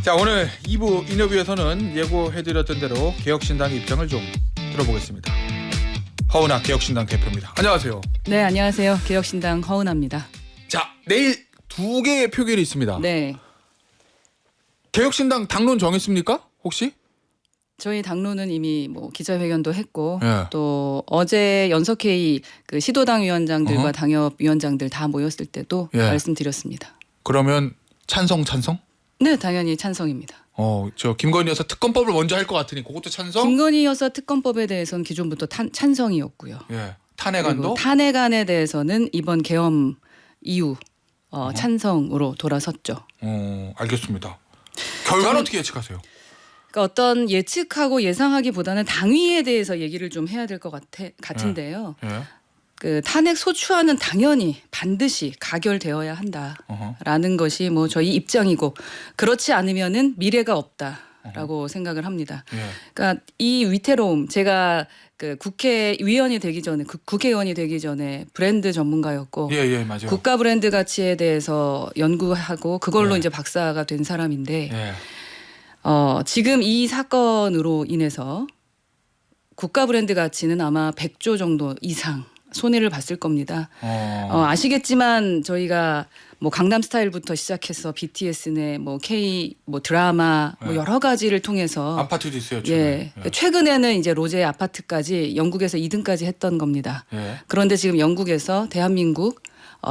자, 오늘 2부 인터뷰에서는 예고해드렸던 대로 개혁신당의 입장을 좀 들어보겠습니다. 허은하 개혁신당 대표입니다. 안녕하세요. 네, 안녕하세요. 개혁신당 허은하입니다. 자, 내일 2개의 표결이 있습니다. 네, 개혁신당 당론 정했습니까? 혹시? 저희 당론은 이미 뭐 기자회견도 했고 예. 또 어제 연석회의 그 시도당 위원장들과 어허. 당협 위원장들 다 모였을 때도 예. 말씀드렸습니다. 그러면 찬성? 네, 당연히 찬성입니다. 저 김건희 여사 특검법을 먼저 할 것 같으니 그것도 찬성? 김건희 여사 특검법에 대해서는 기존부터 찬성이었고요. 예. 탄핵안도? 그리고 탄핵안에 대해서는 이번 계엄 이후 찬성으로 돌아섰죠. 알겠습니다. 결과는 어떻게 예측하세요? 그러니까 어떤 예측하고 예상하기보다는 당위에 대해서 얘기를 좀 해야 될 것 같은데요. 예. 그 탄핵 소추안은 당연히 반드시 가결되어야 한다라는 것이 뭐 저희 입장이고 그렇지 않으면은 미래가 없다라고 생각을 합니다. 예. 그러니까 이 위태로움 제가 그 국회의원이 되기 전에 국회의원이 되기 전에 브랜드 전문가였고 예, 맞아요. 국가 브랜드 가치에 대해서 연구하고 그걸로 예. 이제 박사가 된 사람인데 예. 지금 이 사건으로 인해서 국가 브랜드 가치는 아마 100조 정도 이상 손해를 봤을 겁니다. 아시겠지만 저희가 뭐 강남 스타일부터 시작해서 BTS네 뭐 K 뭐 드라마 뭐 여러 가지를 통해서 아파트도 있어요. 예. 최근에는 이제 로제 아파트까지 영국에서 2등까지 했던 겁니다. 예. 그런데 지금 영국에서 대한민국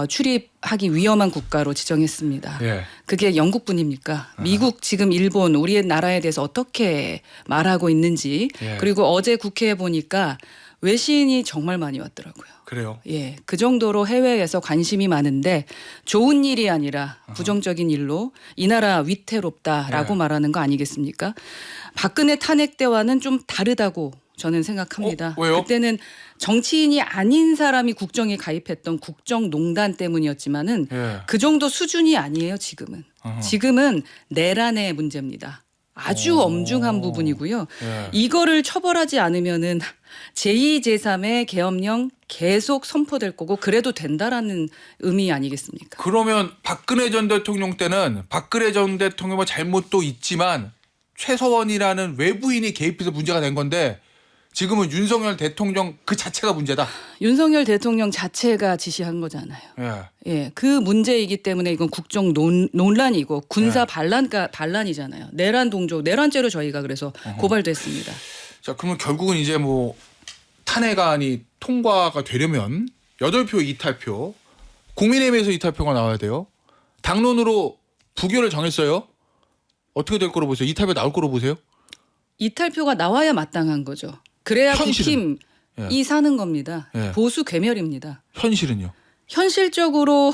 출입하기 위험한 국가로 지정했습니다. 예. 그게 영국뿐입니까? 미국, 지금 일본, 우리의 나라에 대해서 어떻게 말하고 있는지 예. 그리고 어제 국회에 보니까 외신이 정말 많이 왔더라고요. 그래요. 예, 그 정도로 해외에서 관심이 많은데 좋은 일이 아니라 부정적인 일로 이 나라 위태롭다라고 예. 말하는 거 아니겠습니까? 박근혜 탄핵 때와는 좀 다르다고 저는 생각합니다. 왜요? 그때는 정치인이 아닌 사람이 국정에 가입했던 국정농단 때문이었지만은 예. 그 정도 수준이 아니에요. 지금은. 지금은 내란의 문제입니다. 아주 엄중한 부분이고요. 예. 이거를 처벌하지 않으면은 제2, 제3의 계엄령 계속 선포될 거고 그래도 된다라는 의미 아니겠습니까? 그러면 박근혜 전 대통령 때는 박근혜 전 대통령의 잘못도 있지만 최서원이라는 외부인이 개입해서 문제가 된 건데 지금은 윤석열 대통령 그 자체가 문제다. 윤석열 대통령 자체가 지시한 거잖아요. 예. 예, 그 문제이기 때문에 이건 국정 논란이고 군사 반란이잖아요. 내란 동조, 내란죄로 저희가 그래서 고발됐습니다. 자, 그러면 결국은 이제 뭐 탄핵안이 통과가 되려면 8표 이탈표, 국민의힘에서 이탈표가 나와야 돼요. 당론으로 부결을 정했어요. 어떻게 될 거로 보세요? 이탈표 나올 거로 보세요? 이탈표가 나와야 마땅한 거죠. 그래야 현실은? 국힘이 사는 겁니다. 예. 보수 괴멸입니다. 현실은요? 현실적으로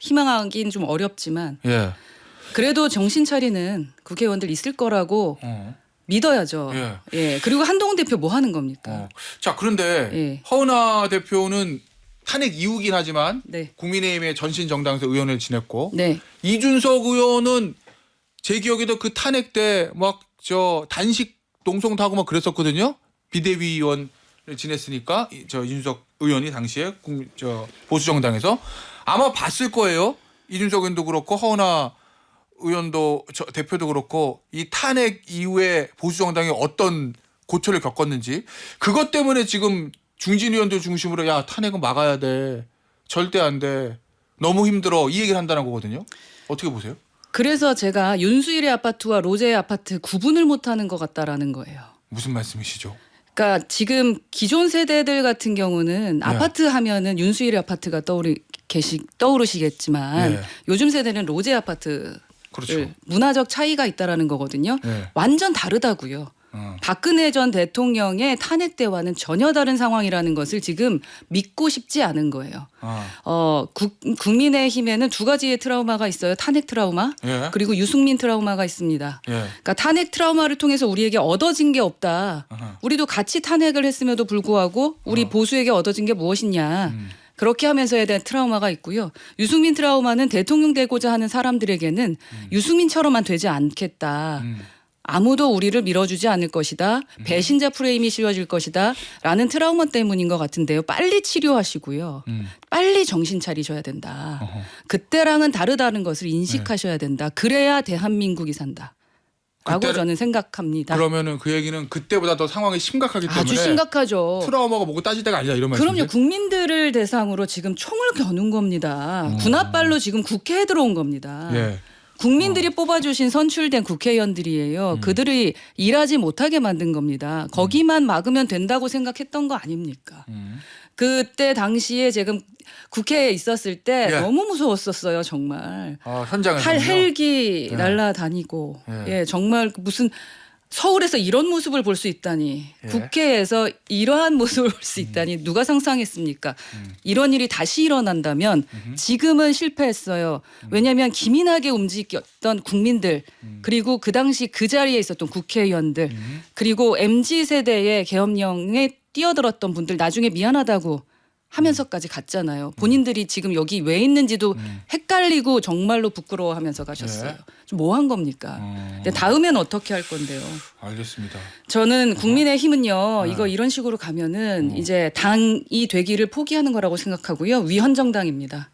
희망하긴 좀 어렵지만 예. 그래도 정신 차리는 국회의원들 있을 거라고 믿어야죠. 예. 예. 그리고 한동훈 대표 뭐 하는 겁니까? 자, 그런데 예. 허은하 대표는 탄핵 이후긴 하지만 네. 국민의힘의 전신 정당에서 의원을 지냈고 네. 이준석 의원은 제 기억에도 그 탄핵 때 막 단식 농성도 하고 막 그랬었거든요. 비대위원을 지냈으니까 저 이준석 의원이 당시에 보수 정당에서 아마 봤을 거예요. 이준석 의원도 그렇고 허은하 의원도 대표도 그렇고 이 탄핵 이후에 보수 정당이 어떤 고초를 겪었는지 그것 때문에 지금 중진 의원들 중심으로 야 탄핵은 막아야 돼. 절대 안 돼. 너무 힘들어. 이 얘기를 한다는 거거든요. 어떻게 보세요? 그래서 제가 윤수일의 아파트와 로제의 아파트 구분을 못하는 것 같다라는 거예요. 무슨 말씀이시죠? 그러니까 지금 기존 세대들 같은 경우는 네. 아파트 하면은 윤수일의 아파트가 떠오르시겠지만 네. 요즘 세대는 로제 아파트를 그렇죠. 문화적 차이가 있다라는 거거든요. 네. 완전 다르다고요. 박근혜 전 대통령의 탄핵 때와는 전혀 다른 상황이라는 것을 지금 믿고 싶지 않은 거예요. 국민의힘에는 두 가지의 트라우마가 있어요. 탄핵 트라우마 예. 그리고 유승민 트라우마가 있습니다. 예. 그러니까 탄핵 트라우마를 통해서 우리에게 얻어진 게 없다. 우리도 같이 탄핵을 했음에도 불구하고 우리 보수에게 얻어진 게 무엇이냐. 그렇게 하면서에 대한 트라우마가 있고요. 유승민 트라우마는 대통령 되고자 하는 사람들에게는 유승민처럼만 되지 않겠다. 아무도 우리를 밀어주지 않을 것이다. 배신자 프레임이 씌워질 것이다. 라는 트라우마 때문인 것 같은데요. 빨리 치료하시고요. 빨리 정신 차리셔야 된다. 그때랑은 다르다는 것을 인식하셔야 된다. 그래야 대한민국이 산다. 라고 저는 생각합니다. 그러면은 그 얘기는 그때보다 더 상황이 심각하기 때문에 아주 심각하죠. 트라우마가 뭐고 따질 때가 아니다 이런 말씀이세요? 그럼요. 국민들을 대상으로 지금 총을 겨눈 겁니다. 군합발로 지금 국회에 들어온 겁니다. 예. 국민들이 뽑아주신 선출된 국회의원들이에요. 그들이 일하지 못하게 만든 겁니다. 거기만 막으면 된다고 생각했던 거 아닙니까? 그때 당시에 지금 국회에 있었을 때 예. 너무 무서웠었어요. 정말. 현장에서 헬기 예. 날아다니고 예. 예, 정말 무슨 서울에서 이런 모습을 볼 수 있다니 예. 국회에서 이러한 모습을 볼 수 있다니 누가 상상했습니까? 이런 일이 다시 일어난다면 지금은 실패했어요. 왜냐하면 기민하게 움직였던 국민들 그리고 그 당시 그 자리에 있었던 국회의원들 그리고 MZ세대의 계엄령에 뛰어들었던 분들 나중에 미안하다고 하면서까지 갔잖아요. 본인들이 지금 여기 왜 있는지도 헷갈리고 정말로 부끄러워하면서 가셨어요. 네. 좀 뭐 한 겁니까? 근데 다음엔 어떻게 할 건데요? 알겠습니다. 저는 국민의힘은요. 이거 이런 식으로 가면은 이제 당이 되기를 포기하는 거라고 생각하고요. 위헌정당입니다.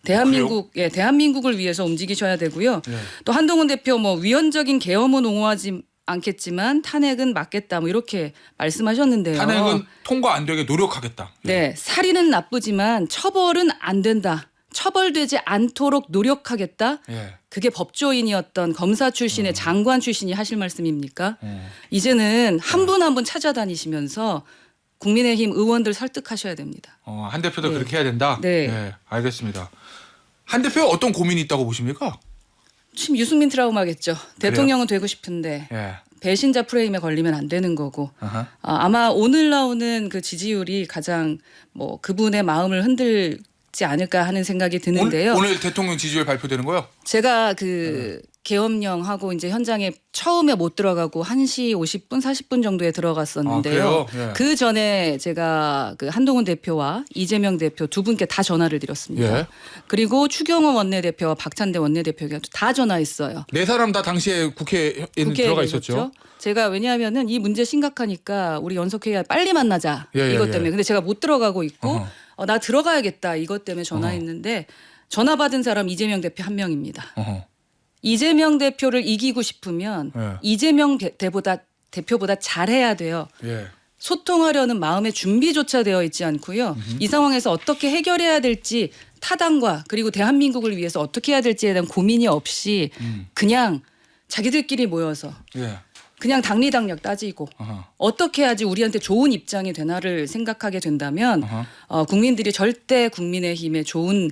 대한민국을 위해서 움직이셔야 되고요. 예. 또 한동훈 대표 뭐 위헌적인 계엄은 옹호하지 않겠지만 탄핵은 막겠다 뭐 이렇게 말씀하셨는데요. 탄핵은 통과 안 되게 노력하겠다. 예. 네, 살인은 나쁘지만 처벌은 안 된다. 처벌되지 않도록 노력하겠다. 예. 그게 법조인이었던 검사 출신의 장관 출신이 하실 말씀입니까? 이제는 한 분 한 분 찾아다니시면서 국민의힘 의원들 설득하셔야 됩니다. 한 대표도 네. 그렇게 해야 된다. 네. 예, 알겠습니다. 한 대표 어떤 고민이 있다고 보십니까? 지금 유승민 트라우마겠죠. 대통령은 되고 싶은데 예. 배신자 프레임에 걸리면 안 되는 거고 아하. 아마 오늘 나오는 그 지지율이 가장 뭐 그분의 마음을 흔들지 않을까 하는 생각이 드는데요. 오늘 대통령 지지율 발표되는 거요? 제가 그 계엄령하고 이제 현장에 처음에 못 들어가고 1시 50분 40분 정도에 들어갔었는데요. 그래요? 예. 그 전에 제가 그 한동훈 대표와 이재명 대표 두 분께 다 전화를 드렸습니다. 예. 그리고 추경호 원내대표와 박찬대 원내대표가 다 전화했어요. 네 사람 다 당시에 국회에 들어가 있었죠. 제가 왜냐하면은 이 문제 심각하니까 우리 연석회의 빨리 만나자 예, 이것 예, 때문에. 예. 근데 제가 못 들어가고 있고 어허. 나 들어가야겠다 이것 때문에 전화했는데 전화 받은 사람 이재명 대표 한 명입니다. 어허. 이재명 대표를 이기고 싶으면 예. 이재명 대표보다 잘해야 돼요. 예. 소통하려는 마음의 준비조차 되어 있지 않고요. 이 상황에서 어떻게 해결해야 될지 타당과 그리고 대한민국을 위해서 어떻게 해야 될지에 대한 고민이 없이 그냥 자기들끼리 모여서 예. 그냥 당리당략 따지고 아하. 어떻게 해야지 우리한테 좋은 입장이 되나를 생각하게 된다면 아하. 국민들이 절대 국민의힘에 좋은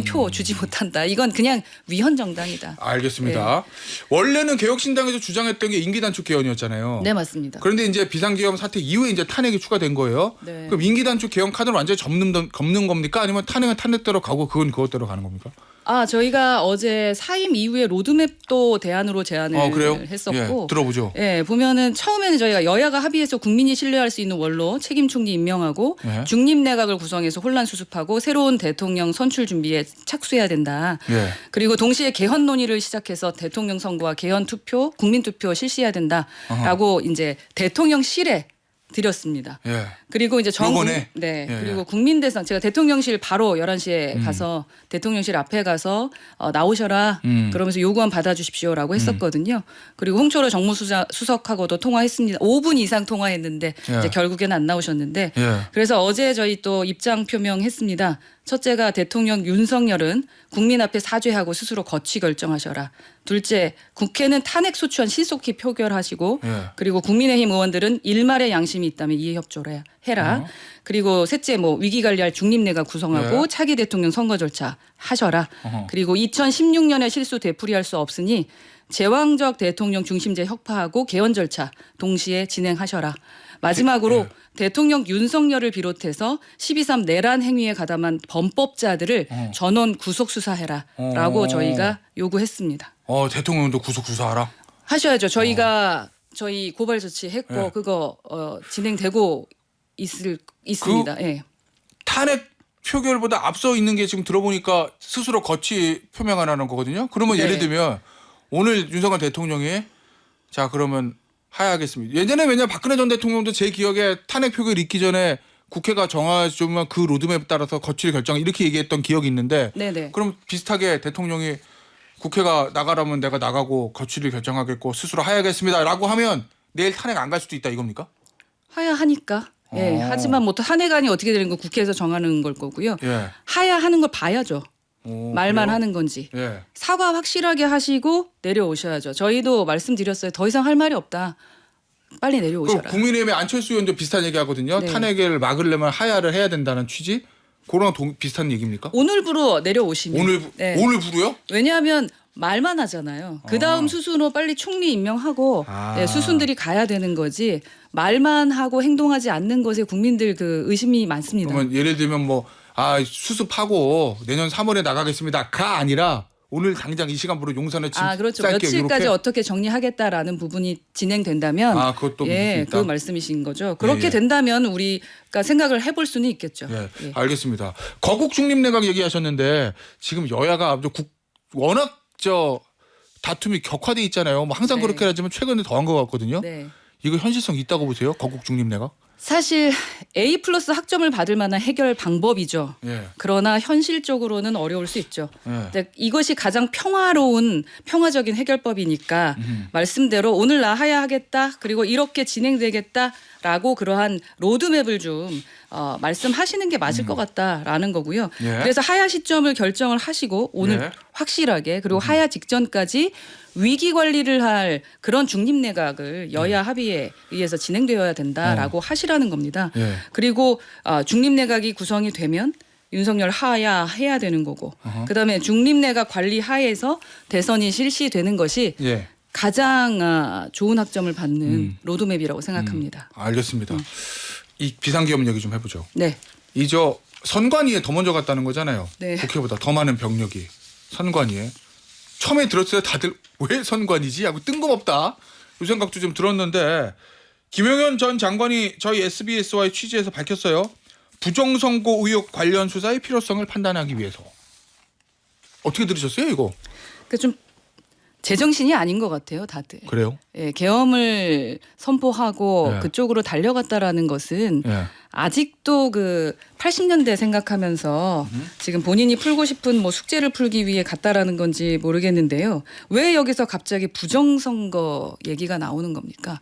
표 주지 못한다. 이건 그냥 위헌정당이다. 알겠습니다. 원래는 개혁신당에서 주장했던 게 임기단축 개헌이었잖아요. 네, 맞습니다. 그런데 이제 비상계엄 사태 이후에 이제 탄핵이 추가된 거예요. 네. 그럼 임기단축 개헌 카드를 완전히 접는 겁니까? 아니면 탄핵은 탄핵대로 가고 그건 그것대로 가는 겁니까? 저희가 어제 사임 이후에 로드맵도 대안으로 제안을 그래요? 했었고 예, 들어보죠. 예, 보면은 처음에는 저희가 여야가 합의해서 국민이 신뢰할 수 있는 원로 책임 총리 임명하고 예. 중립 내각을 구성해서 혼란 수습하고 새로운 대통령 선출 준비에 착수해야 된다. 예. 그리고 동시에 개헌 논의를 시작해서 대통령 선거와 개헌 투표, 국민 투표 실시해야 된다라고 이제 대통령실에 드렸습니다. 예. 그리고 이제 요번에? 네. 예, 그리고 예. 국민대선 제가 대통령실 바로 11시에 가서 대통령실 앞에 가서 나오셔라. 그러면서 요구안 받아주십시오라고 했었거든요. 그리고 홍철호 정무수석하고도 통화했습니다. 5분 이상 통화했는데 예. 이제 결국에는 안 나오셨는데 예. 그래서 어제 저희 또 입장 표명했습니다. 첫째가 대통령 윤석열은 국민 앞에 사죄하고 스스로 거취 결정하셔라. 둘째, 국회는 탄핵 소추안 신속히 표결하시고 예. 그리고 국민의힘 의원들은 일말의 양심이 있다면 이해 협조를 해라. 그리고 셋째, 위기 관리할 중립내각 구성하고 예. 차기 대통령 선거 절차 하셔라. 어허. 그리고 2016년의 실수 되풀이할 수 없으니 제왕적 대통령 중심제 혁파하고 개헌 절차 동시에 진행하셔라. 마지막으로 대통령 윤석열을 비롯해서 12.3 내란 행위에 가담한 범법자들을 전원 구속 수사해라라고 저희가 요구했습니다. 대통령도 구속 수사하라. 하셔야죠. 저희가 저희 고발 조치했고 예. 그거 진행되고 있습니다. 예. 탄핵 표결보다 앞서 있는 게 지금 들어보니까 스스로 거취 표명하라는 거거든요. 그러면 네. 예를 들면 오늘 윤석열 대통령이 자 그러면 하야하겠습니다. 예전에 왜냐 박근혜 전 대통령도 제 기억에 탄핵 표결 있기 전에 국회가 정하지만 그 로드맵에 따라서 거칠 결정 이렇게 얘기했던 기억이 있는데 네네. 그럼 비슷하게 대통령이 국회가 나가라면 내가 나가고 거취를 결정하겠고 스스로 하야하겠습니다라고 하면 내일 탄핵 안 갈 수도 있다 이겁니까? 하야하니까. 예. 하지만 뭐 탄핵안이 어떻게 되는 건 국회에서 정하는 걸 거고요. 예. 하야하는 걸 봐야죠. 오, 말만 그래요? 하는 건지. 예. 사과 확실하게 하시고 내려오셔야죠. 저희도 말씀드렸어요. 더 이상 할 말이 없다. 빨리 그 내려오셔라. 국민의힘의 안철수 의원도 비슷한 얘기하거든요. 네. 탄핵을 막으려면 하야를 해야 된다는 취지. 그거랑 비슷한 얘기입니까? 오늘부로 내려오시면. 오늘 부르요? 왜냐하면 말만 하잖아요. 그 다음 수순으로 빨리 총리 임명하고 수순들이 가야 되는 거지. 말만 하고 행동하지 않는 것에 국민들 그 의심이 많습니다. 그러면 예를 들면 뭐 수습하고 내년 3월에 나가겠습니다가 아니라 오늘 당장 이 시간부로 용산에 그렇죠. 쌀게요. 며칠까지 이렇게? 어떻게 정리하겠다라는 부분이 진행된다면 그것도 예, 있다. 그 말씀이신 거죠. 그렇게 예. 된다면 우리가 생각을 해볼 수는 있겠죠. 예, 예. 알겠습니다. 거국 중립내각 얘기하셨는데 지금 여야가 워낙 다툼이 격화돼 있잖아요. 뭐 항상 네. 그렇게 하지만 최근에 더한 것 같거든요. 네. 이거 현실성 있다고 보세요? 거국 중립내각? 사실 A+ 학점을 받을 만한 해결 방법이죠. 예. 그러나 현실적으로는 어려울 수 있죠. 예. 근데 이것이 가장 평화적인 해결법이니까 말씀대로 오늘 나가야 하겠다. 그리고 이렇게 진행되겠다라고 그러한 로드맵을 좀 말씀하시는 게 맞을 것 같다라는 거고요. 예. 그래서 하야 시점을 결정을 하시고 오늘 예. 확실하게 그리고 하야 직전까지 위기 관리를 할 그런 중립내각을 여야 합의에 의해서 진행되어야 된다라고 하시라는 겁니다. 예. 그리고 중립내각이 구성이 되면 윤석열 하야해야 되는 거고 그다음에 중립내각 관리 하에서 대선이 실시되는 것이 예. 가장 좋은 학점을 받는 로드맵이라고 생각합니다. 알겠습니다. 이 비상기업 얘기 좀 해보죠. 네. 선관위에 더 먼저 갔다는 거잖아요. 네. 국회보다 더 많은 병력이 선관위에. 처음에 들었어요. 다들 왜 선관위지? 하고 뜬금없다. 이 생각도 좀 들었는데 김용현 전 장관이 저희 SBS와의 취재에서 밝혔어요. 부정선거 의혹 관련 수사의 필요성을 판단하기 위해서. 어떻게 들으셨어요 이거? 그러니까 좀 제정신이 아닌 것 같아요, 다들. 그래요? 예, 계엄을 선포하고 예. 그쪽으로 달려갔다라는 것은 예. 아직도 그 80년대 생각하면서 지금 본인이 풀고 싶은 뭐 숙제를 풀기 위해 갔다라는 건지 모르겠는데요. 왜 여기서 갑자기 부정선거 얘기가 나오는 겁니까?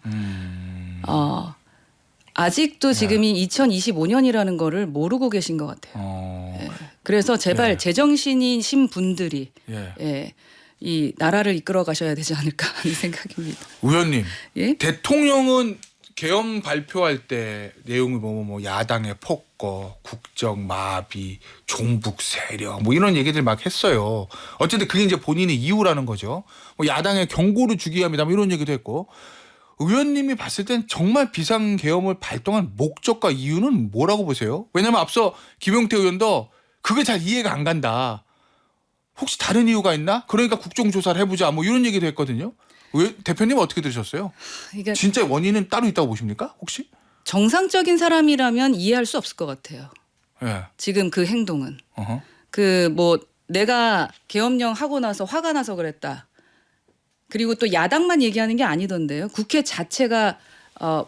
아직도 지금이 2025년이라는 거를 모르고 계신 것 같아요. 예. 그래서 제발 예. 제정신이신 분들이 예. 예, 이 나라를 이끌어 가셔야 되지 않을까 하는 생각입니다. 의원님, 예? 대통령은 계엄 발표할 때 내용이 뭐 야당의 폭거, 국정 마비, 종북 세력 뭐 이런 얘기들 막 했어요. 어쨌든 그게 이제 본인의 이유라는 거죠. 뭐 야당의 경고를 주기 위함이다 뭐 이런 얘기도 했고. 의원님이 봤을 땐 정말 비상 계엄을 발동한 목적과 이유는 뭐라고 보세요? 왜냐하면 앞서 김용태 의원도 그게 잘 이해가 안 간다. 혹시 다른 이유가 있나? 그러니까 국정조사를 해보자 뭐 이런 얘기도 했거든요. 대표님 어떻게 들으셨어요? 그러니까 진짜 원인은 따로 있다고 보십니까? 혹시? 정상적인 사람이라면 이해할 수 없을 것 같아요. 예. 지금 그 행동은 어허. 그 뭐 내가 계엄령 하고 나서 화가 나서 그랬다. 그리고 또 야당만 얘기하는 게 아니던데요. 국회 자체가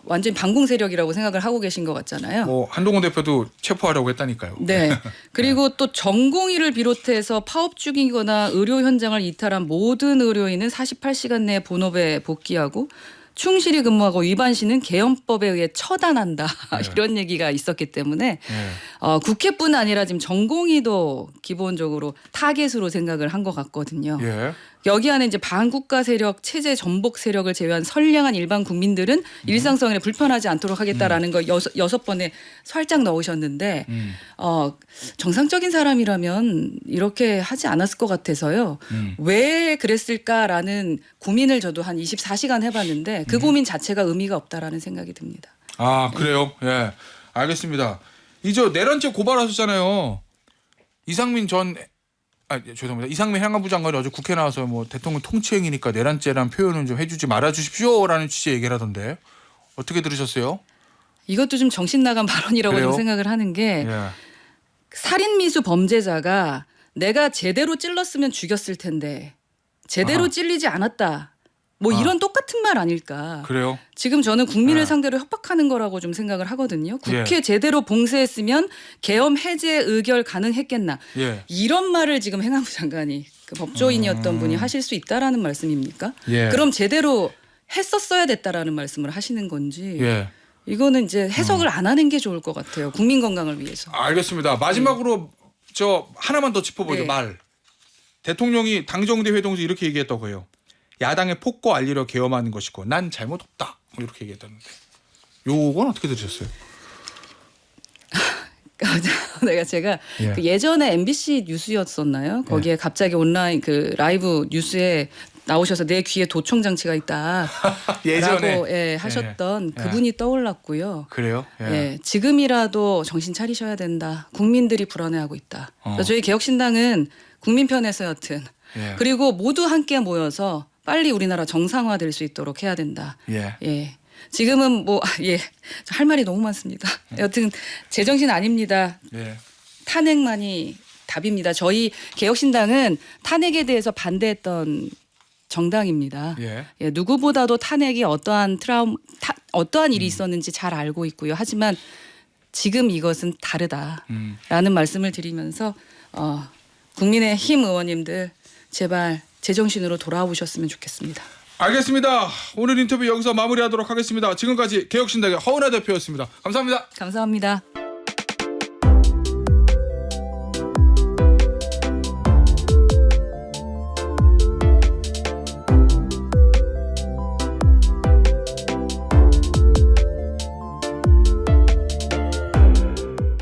완전 반공 세력이라고 생각을 하고 계신 것 같잖아요. 뭐 한동훈 대표도 체포하려고 했다니까요. 네. 그리고 또 전공의를 비롯해서 파업 중이거나 의료 현장을 이탈한 모든 의료인은 48시간 내에 본업에 복귀하고 충실히 근무하고 위반 시는 계엄법에 의해 처단한다. 네. 이런 얘기가 있었기 때문에 예. 국회뿐 아니라 지금 전공의도 기본적으로 타겟으로 생각을 한 것 같거든요. 예. 여기 안에 이제 반국가 세력, 체제 전복 세력을 제외한 선량한 일반 국민들은 일상생활에 불편하지 않도록 하겠다라는 거 6번에 살짝 넣으셨는데 정상적인 사람이라면 이렇게 하지 않았을 것 같아서요. 왜 그랬을까라는 고민을 저도 한 24시간 해봤는데 그 고민 자체가 의미가 없다라는 생각이 듭니다. 그래요? 예. 알겠습니다. 내란죄 고발하셨잖아요. 이상민 행안부 장관이 어제 국회 나와서 뭐 대통령 통치행위니까 내란죄라는 표현은 좀 해주지 말아주십시오라는 취지의 얘기를 하던데 어떻게 들으셨어요? 이것도 좀 정신 나간 발언이라고 그래요? 좀 생각을 하는 게 예. 살인미수 범죄자가 내가 제대로 찔렀으면 죽였을 텐데 제대로 찔리지 않았다. 뭐 아. 이런 똑같은 말 아닐까. 그래요? 지금 저는 국민을 아. 상대로 협박하는 거라고 좀 생각을 하거든요. 국회 예. 제대로 봉쇄했으면 계엄 해제 의결 가능했겠나. 예. 이런 말을 지금 행안부 장관이 그 법조인이었던 분이 하실 수 있다라는 말씀입니까? 예. 그럼 제대로 했었어야 됐다라는 말씀을 하시는 건지. 예. 이거는 이제 해석을 안 하는 게 좋을 것 같아요. 국민 건강을 위해서. 알겠습니다. 마지막으로 저 하나만 더 짚어보죠. 네. 말. 대통령이 당정대 회동에서 이렇게 얘기했다고 해요. 야당의 폭거 알리려 계엄하는 것이고 난 잘못 없다. 뭐 이렇게 얘기했다는데. 요건 어떻게 들으셨어요? 제가 예. 그 예전에 MBC 뉴스였었나요? 거기에 갑자기 온라인 그 라이브 뉴스에 나오셔서 내 귀에 도청 장치가 있다. 예전에 라고 하셨던 예. 그분이 떠올랐고요. 그래요? 예, 지금이라도 정신 차리셔야 된다. 국민들이 불안해하고 있다. 그래서 저희 개혁신당은 국민 편에서 여튼 예. 그리고 모두 함께 모여서 빨리 우리나라 정상화될 수 있도록 해야 된다. 예. 예. 지금은 할 말이 너무 많습니다. 여튼 제정신 아닙니다. 예. 탄핵만이 답입니다. 저희 개혁신당은 탄핵에 대해서 반대했던 정당입니다. 예. 예, 누구보다도 탄핵이 어떠한 어떠한 일이 있었는지 잘 알고 있고요. 하지만 지금 이것은 다르다라는 말씀을 드리면서 국민의힘 의원님들 제발 제정신으로 돌아오셨으면 좋겠습니다. 알겠습니다. 오늘 인터뷰 여기서 마무리하도록 하겠습니다. 지금까지 개혁신당의 허은하 대표였습니다. 감사합니다. 감사합니다.